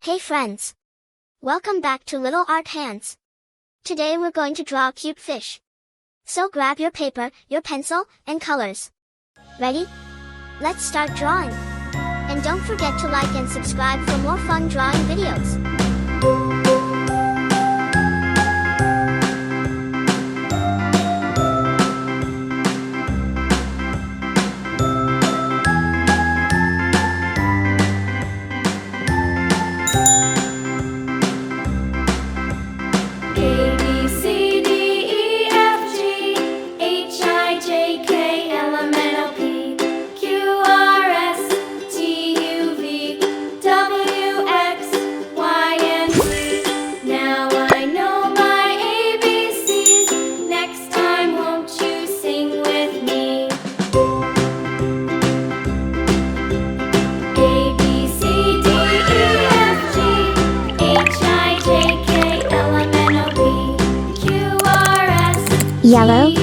Hey friends! Welcome back to Little Art Hands. Today we're going to draw a cute fish. So grab your paper, your pencil, and colors. Ready? Let's start drawing. And don't forget to like and subscribe for more fun drawing videos. Yellow,